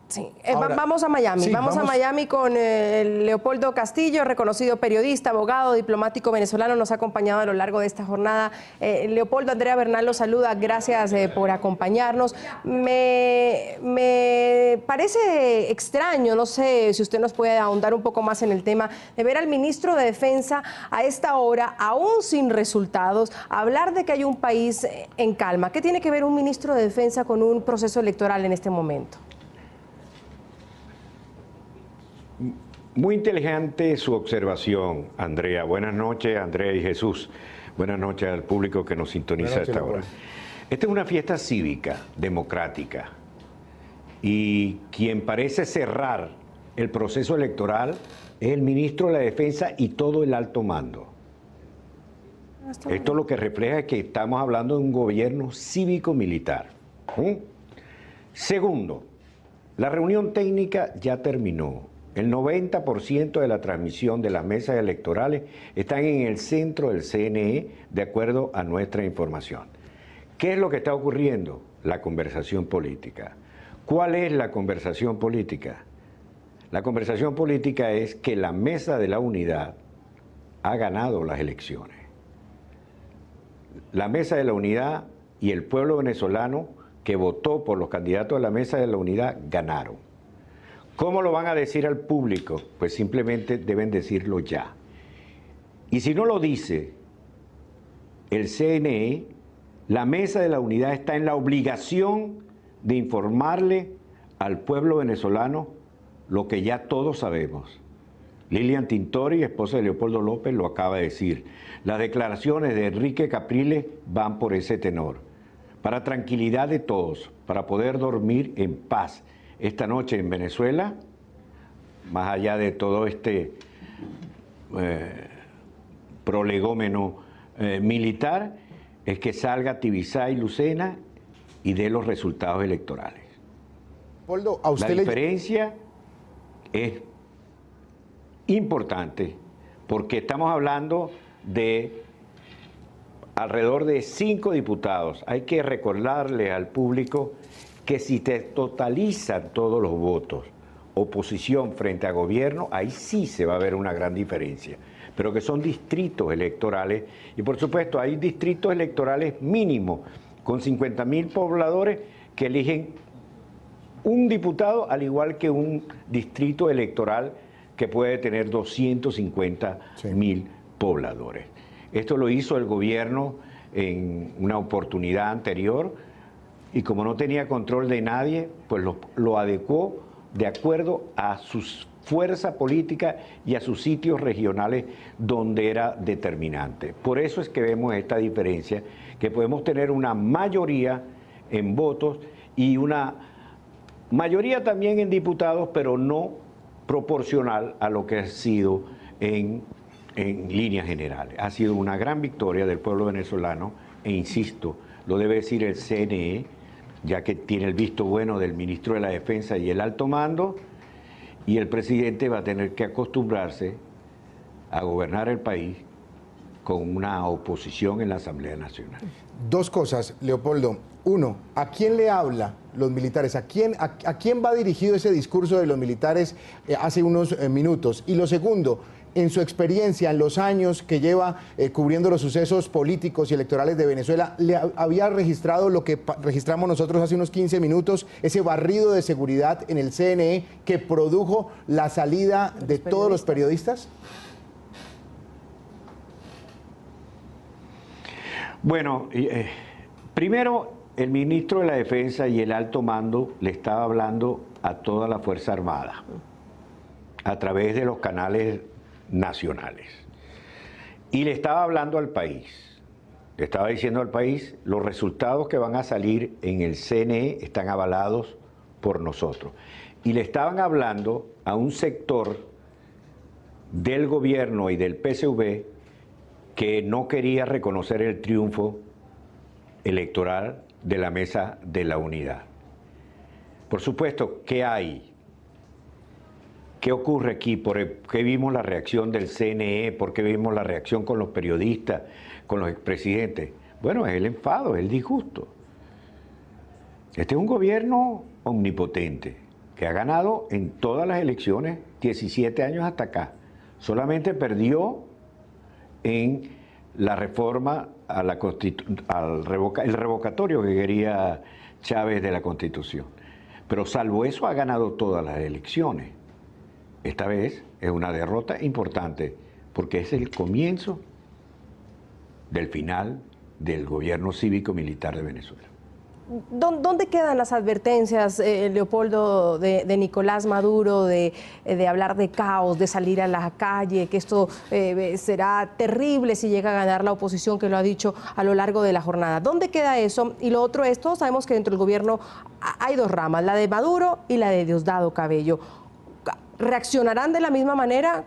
Sí, Ahora, vamos a Miami. sí, vamos a Miami con Leopoldo Castillo, reconocido periodista, abogado, diplomático venezolano. Nos ha acompañado a lo largo de esta jornada. Leopoldo, Andrea Bernal los saluda. Gracias por acompañarnos. Me parece extraño, no sé si usted nos puede ahondar un poco más en el tema, de ver al ministro de Defensa a esta hora, aún sin resultados, hablar de que hay un país en calma. ¿Qué tiene que ver un ministro de Defensa con un proceso electoral en este momento? Muy inteligente su observación, Andrea. Buenas noches, Andrea y Jesús. Buenas noches al público que nos sintoniza a esta hora. Esta es una fiesta cívica, democrática, y quien parece cerrar el proceso electoral es el ministro de la Defensa y todo el alto mando. Esto lo que refleja es que estamos hablando de un gobierno cívico-militar. Segundo, la reunión técnica ya terminó. El 90% de la transmisión de las mesas electorales están en el centro del CNE, de acuerdo a nuestra información. ¿Qué es lo que está ocurriendo? La conversación política. ¿Cuál es la conversación política? La conversación política es que la Mesa de la Unidad ha ganado las elecciones. La Mesa de la Unidad y el pueblo venezolano que votó por los candidatos de la Mesa de la Unidad ganaron. ¿Cómo lo van a decir al público? Pues simplemente deben decirlo ya. Y si no lo dice el CNE, la Mesa de la Unidad está en la obligación de informarle al pueblo venezolano lo que ya todos sabemos. Lilian Tintori, esposa de Leopoldo López, lo acaba de decir. Las declaraciones de Enrique Capriles van por ese tenor. Para tranquilidad de todos, para poder dormir en paz esta noche en Venezuela, más allá de todo este prolegómeno militar, es que salga Tibisay Lucena y dé los resultados electorales. Leopoldo, ¿a usted la diferencia es importante porque estamos hablando de alrededor de 5 diputados. Hay que recordarle al público que si te totalizan todos los votos, oposición frente a gobierno, ahí sí se va a ver una gran diferencia, pero que son distritos electorales, y por supuesto hay distritos electorales mínimos, con 50.000 pobladores que eligen un diputado, al igual que un distrito electoral que puede tener 250.000 pobladores. Esto lo hizo el gobierno en una oportunidad anterior, y como no tenía control de nadie, pues lo adecuó de acuerdo a su fuerza política y a sus sitios regionales donde era determinante. Por eso es que vemos esta diferencia, que podemos tener una mayoría en votos y una mayoría también en diputados, pero no proporcional a lo que ha sido en líneas generales. Ha sido una gran victoria del pueblo venezolano e insisto, lo debe decir el CNE, ya que tiene el visto bueno del ministro de la Defensa y el alto mando, y el presidente va a tener que acostumbrarse a gobernar el país con una oposición en la Asamblea Nacional. Dos cosas, Leopoldo. Uno, ¿a quién le habla los militares? ¿A quién va dirigido ese discurso de los militares hace unos minutos? Y lo segundo, en su experiencia, en los años que lleva cubriendo los sucesos políticos y electorales de Venezuela, ¿le había registrado lo que registramos nosotros hace unos 15 minutos, ese barrido de seguridad en el CNE que produjo la salida de todos los periodistas? Bueno, primero el ministro de la Defensa y el alto mando le estaba hablando a toda la Fuerza Armada a través de los canales nacionales. Y le estaba hablando al país, le estaba diciendo al país, los resultados que van a salir en el CNE están avalados por nosotros. Y le estaban hablando a un sector del gobierno y del PSV que no quería reconocer el triunfo electoral de la Mesa de la Unidad. Por supuesto, ¿qué hay? ¿Qué ocurre aquí? ¿Por qué vimos la reacción del CNE? ¿Por qué vimos la reacción con los periodistas, con los expresidentes? Bueno, es el enfado, es el disgusto. Este es un gobierno omnipotente, que ha ganado en todas las elecciones 17 años hasta acá. Solamente perdió en la reforma a la el revocatorio que quería Chávez de la Constitución. Pero salvo eso ha ganado todas las elecciones. Esta vez es una derrota importante porque es el comienzo del final del gobierno cívico-militar de Venezuela. ¿Dónde quedan las advertencias, Leopoldo, de Nicolás Maduro, de hablar de caos, de salir a la calle, que esto será terrible si llega a ganar la oposición, que lo ha dicho a lo largo de la jornada? ¿Dónde queda eso? Y lo otro es, todos sabemos que dentro del gobierno hay dos ramas, la de Maduro y la de Diosdado Cabello. ¿Reaccionarán de la misma manera?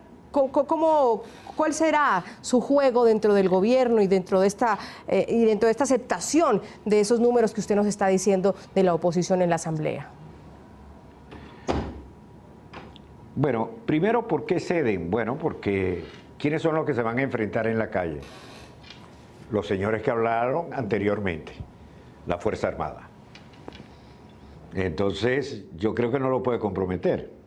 ¿Cuál será su juego dentro del gobierno y dentro de esta aceptación de esos números que usted nos está diciendo de la oposición en la Asamblea? Bueno, primero, ¿por qué ceden? Bueno, porque ¿quiénes son los que se van a enfrentar en la calle? Los señores que hablaron anteriormente, la Fuerza Armada. Entonces, yo creo que no lo puede comprometer.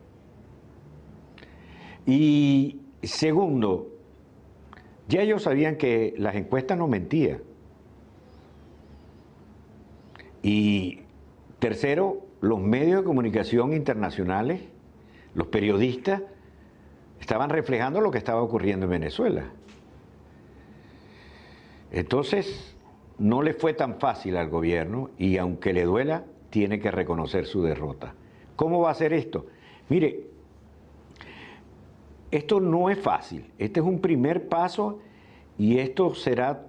Y segundo, ya ellos sabían que las encuestas no mentían. Y tercero, los medios de comunicación internacionales, los periodistas, estaban reflejando lo que estaba ocurriendo en Venezuela. Entonces, no le fue tan fácil al gobierno y aunque le duela, tiene que reconocer su derrota. ¿Cómo va a hacer esto? Mire, esto no es fácil, este es un primer paso y esto será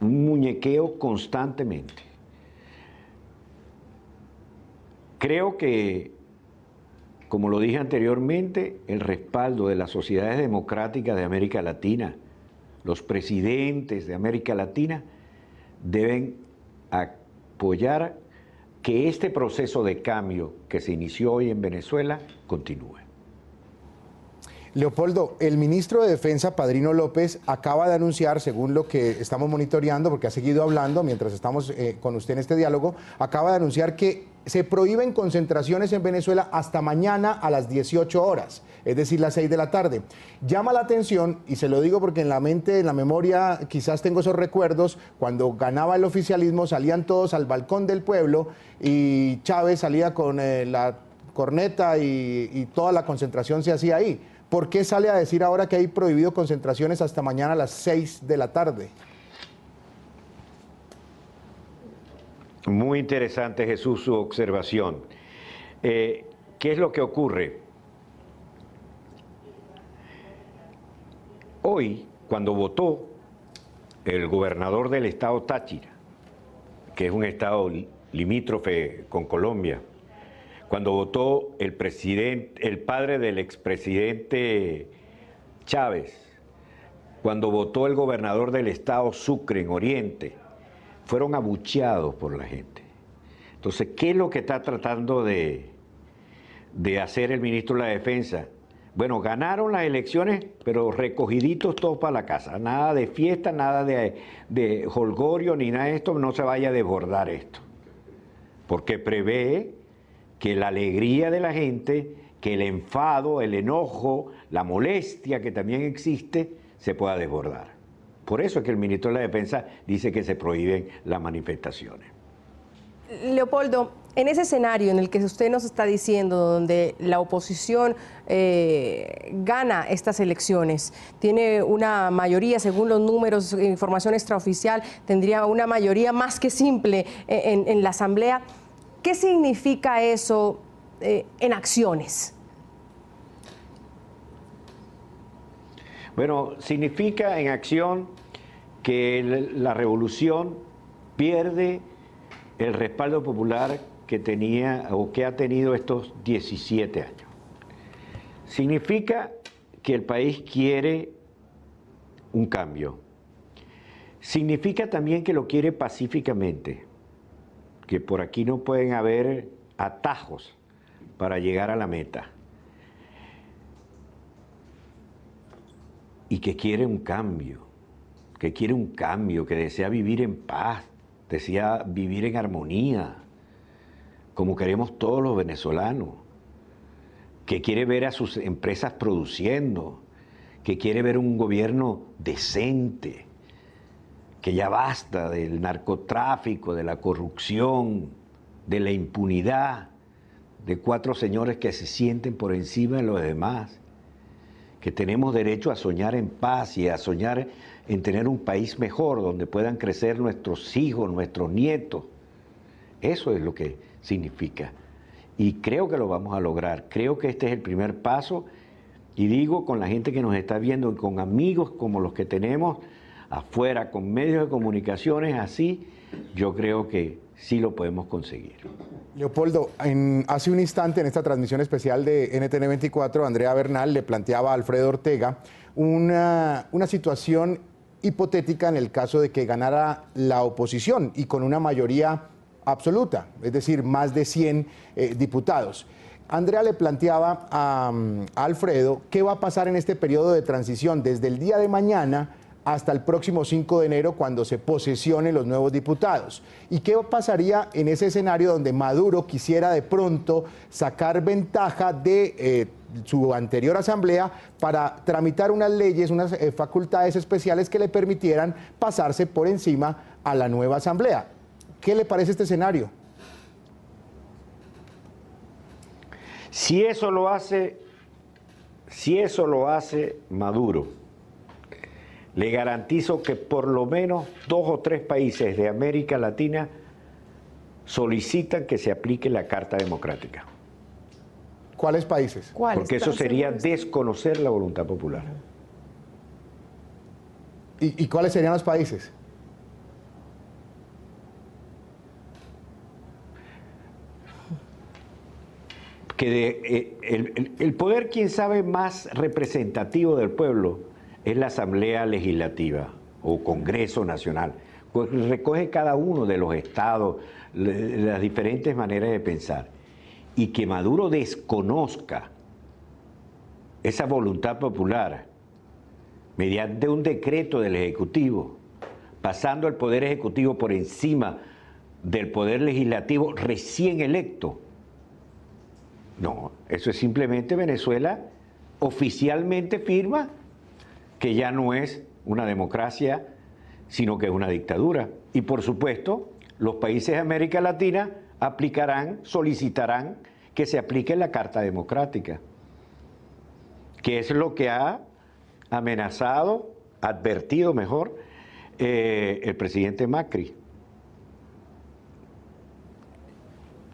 un muñequeo constantemente. Creo que, como lo dije anteriormente, el respaldo de las sociedades democráticas de América Latina, los presidentes de América Latina, deben apoyar que este proceso de cambio que se inició hoy en Venezuela continúe. Leopoldo, el ministro de Defensa, Padrino López, acaba de anunciar, según lo que estamos monitoreando, porque ha seguido hablando mientras estamos con usted en este diálogo, acaba de anunciar que se prohíben concentraciones en Venezuela hasta mañana a las 18 horas, es decir, las 6 de la tarde. Llama la atención, y se lo digo porque en la mente, en la memoria, quizás tengo esos recuerdos, cuando ganaba el oficialismo salían todos al balcón del pueblo y Chávez salía con la corneta y toda la concentración se hacía ahí. ¿Por qué sale a decir ahora que hay prohibido concentraciones hasta mañana a las 6 de la tarde? Muy interesante, Jesús, su observación. ¿Qué es lo que ocurre? Hoy, cuando votó el gobernador del estado Táchira, que es un estado limítrofe con Colombia, cuando votó el padre del expresidente Chávez, cuando votó el gobernador del estado Sucre en Oriente, fueron abucheados por la gente. Entonces, ¿qué es lo que está tratando de hacer el ministro de la Defensa? Bueno, ganaron las elecciones, pero recogiditos todos para la casa. Nada de fiesta, nada de holgorio, ni nada de esto, no se vaya a desbordar esto. Porque prevé que la alegría de la gente, que el enfado, el enojo, la molestia que también existe, se pueda desbordar. Por eso es que el ministro de la Defensa dice que se prohíben las manifestaciones. Leopoldo, en ese escenario en el que usted nos está diciendo, donde la oposición gana estas elecciones, tiene una mayoría, según los números, información extraoficial, tendría una mayoría más que simple en la Asamblea. ¿Qué significa eso en acciones? Bueno, significa en acción que la revolución pierde el respaldo popular que tenía o que ha tenido estos 17 años. Significa que el país quiere un cambio. Significa también que lo quiere pacíficamente, que por aquí no pueden haber atajos para llegar a la meta. Y que quiere un cambio, que desea vivir en paz, desea vivir en armonía, como queremos todos los venezolanos. que quiere ver a sus empresas produciendo, que quiere ver un gobierno decente, que ya basta del narcotráfico, de la corrupción, de la impunidad, de 4 señores que se sienten por encima de los demás, que tenemos derecho a soñar en paz y a soñar en tener un país mejor, donde puedan crecer nuestros hijos, nuestros nietos. Eso es lo que significa. Y creo que lo vamos a lograr. Creo que este es el primer paso. Y digo con la gente que nos está viendo y con amigos como los que tenemos afuera, con medios de comunicaciones así, yo creo que sí lo podemos conseguir. Leopoldo, hace un instante en esta transmisión especial de NTN 24, Andrea Bernal le planteaba a Alfredo Ortega una situación hipotética en el caso de que ganara la oposición y con una mayoría absoluta, es decir, más de 100 diputados. Andrea le planteaba a Alfredo qué va a pasar en este periodo de transición desde el día de mañana hasta el próximo 5 de enero cuando se posesionen los nuevos diputados. ¿Y qué pasaría en ese escenario donde Maduro quisiera de pronto sacar ventaja de su anterior asamblea para tramitar unas leyes, unas facultades especiales que le permitieran pasarse por encima a la nueva asamblea? ¿Qué le parece este escenario? Si eso lo hace Maduro, le garantizo que por lo menos 2 o 3 países de América Latina solicitan que se aplique la Carta Democrática. ¿Cuáles países? ¿Cuáles? Porque eso sería desconocer la voluntad popular. ¿Y cuáles serían los países? Que el poder, quién sabe, más representativo del pueblo es la Asamblea Legislativa o Congreso Nacional, pues recoge cada uno de los estados, las diferentes maneras de pensar. Y que Maduro desconozca esa voluntad popular mediante un decreto del Ejecutivo, pasando el Poder Ejecutivo por encima del Poder Legislativo recién electo. No, eso es simplemente Venezuela oficialmente firma que ya no es una democracia, sino que es una dictadura. Y por supuesto, los países de América Latina solicitarán que se aplique la Carta Democrática, que es lo que ha advertido mejor, el presidente Macri.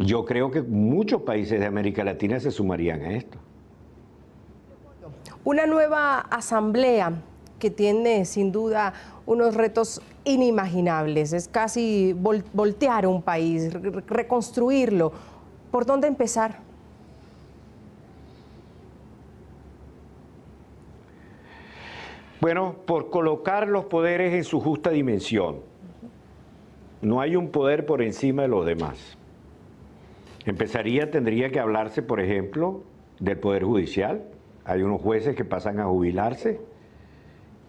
Yo creo que muchos países de América Latina se sumarían a esto. Una nueva asamblea que tiene sin duda unos retos inimaginables. Es casi voltear un país, reconstruirlo. ¿Por dónde empezar? Bueno, por colocar los poderes en su justa dimensión. No hay un poder por encima de los demás. Tendría que hablarse, por ejemplo, del Poder Judicial. Hay unos jueces que pasan a jubilarse.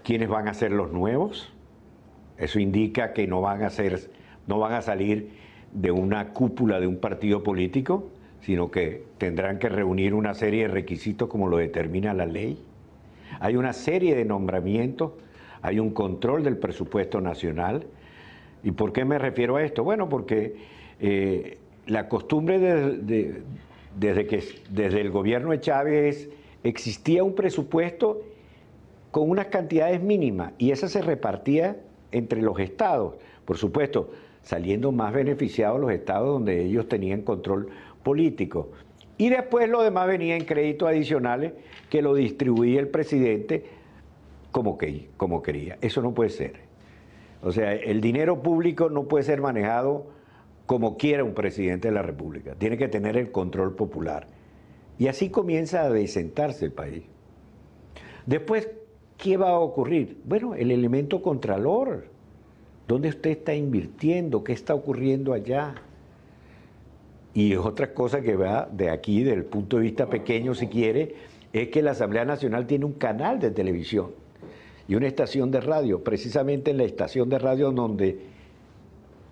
¿Quiénes van a ser los nuevos? Eso indica que no van a salir de una cúpula de un partido político, sino que tendrán que reunir una serie de requisitos como lo determina la ley. Hay una serie de nombramientos, hay un control del presupuesto nacional. ¿Y por qué me refiero a esto? Bueno, porque la costumbre desde el gobierno de Chávez existía un presupuesto con unas cantidades mínimas y esa se repartía entre los estados. Por supuesto, saliendo más beneficiados los estados donde ellos tenían control político. Y después lo demás venía en créditos adicionales que lo distribuía el presidente como quería. Eso no puede ser. O sea, el dinero público no puede ser manejado como quiera un presidente de la República. Tiene que tener el control popular. Y así comienza a desentarse el país. Después, ¿qué va a ocurrir? Bueno, el elemento contralor. ¿Dónde usted está invirtiendo? ¿Qué está ocurriendo allá? Y otra cosa que va de aquí, del punto de vista pequeño, si quiere, es que la Asamblea Nacional tiene un canal de televisión y una estación de radio, precisamente en la estación de radio donde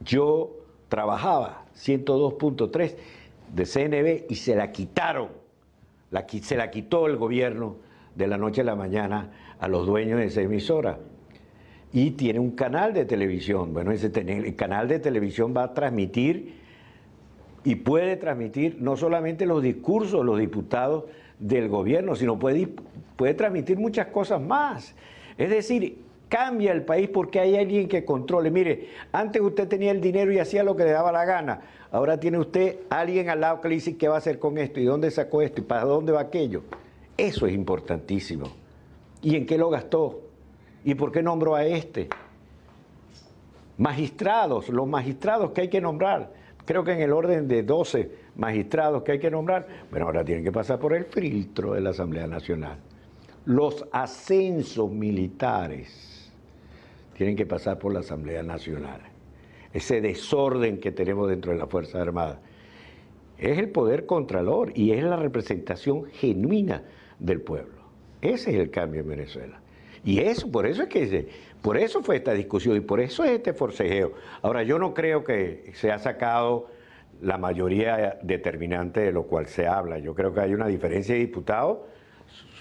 yo trabajaba, 102.3 de CNV, y se la quitaron se la quitó el gobierno de la noche a la mañana a los dueños de esa emisora. Y tiene un canal de televisión. Bueno, el canal de televisión va a transmitir y puede transmitir no solamente los discursos de los diputados del gobierno, sino puede transmitir muchas cosas más. Es decir, cambia el país porque hay alguien que controle. Mire, antes usted tenía el dinero y hacía lo que le daba la gana. Ahora tiene usted alguien al lado que le dice qué va a hacer con esto y dónde sacó esto y para dónde va aquello. Eso es importantísimo. ¿Y en qué lo gastó? ¿Y por qué nombró a este? Magistrados, los magistrados que hay que nombrar. Creo que en el orden de 12 magistrados que hay que nombrar, bueno, ahora tienen que pasar por el filtro de la Asamblea Nacional. Los ascensos militares tienen que pasar por la Asamblea Nacional. Ese desorden que tenemos dentro de las Fuerzas Armadas es el poder contralor y es la representación genuina del pueblo. Ese es el cambio en Venezuela. Y por eso fue esta discusión y por eso es este forcejeo. Ahora, yo no creo que se ha sacado la mayoría determinante de lo cual se habla. Yo creo que hay una diferencia de diputados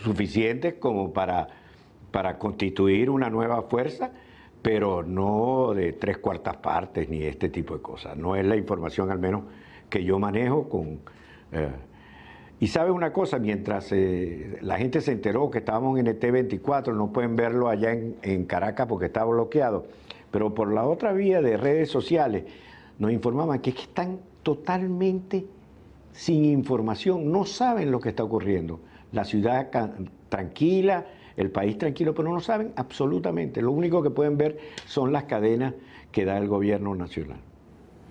suficiente como para constituir una nueva fuerza, pero no de 3/4 partes ni este tipo de cosas. No es la información al menos que yo manejo con... Y sabe una cosa, mientras la gente se enteró que estábamos en el T24, no pueden verlo allá en Caracas porque está bloqueado, pero por la otra vía de redes sociales nos informaban que es que están totalmente sin información, no saben lo que está ocurriendo. La ciudad tranquila, el país tranquilo, pero no saben absolutamente. Lo único que pueden ver son las cadenas que da el gobierno nacional.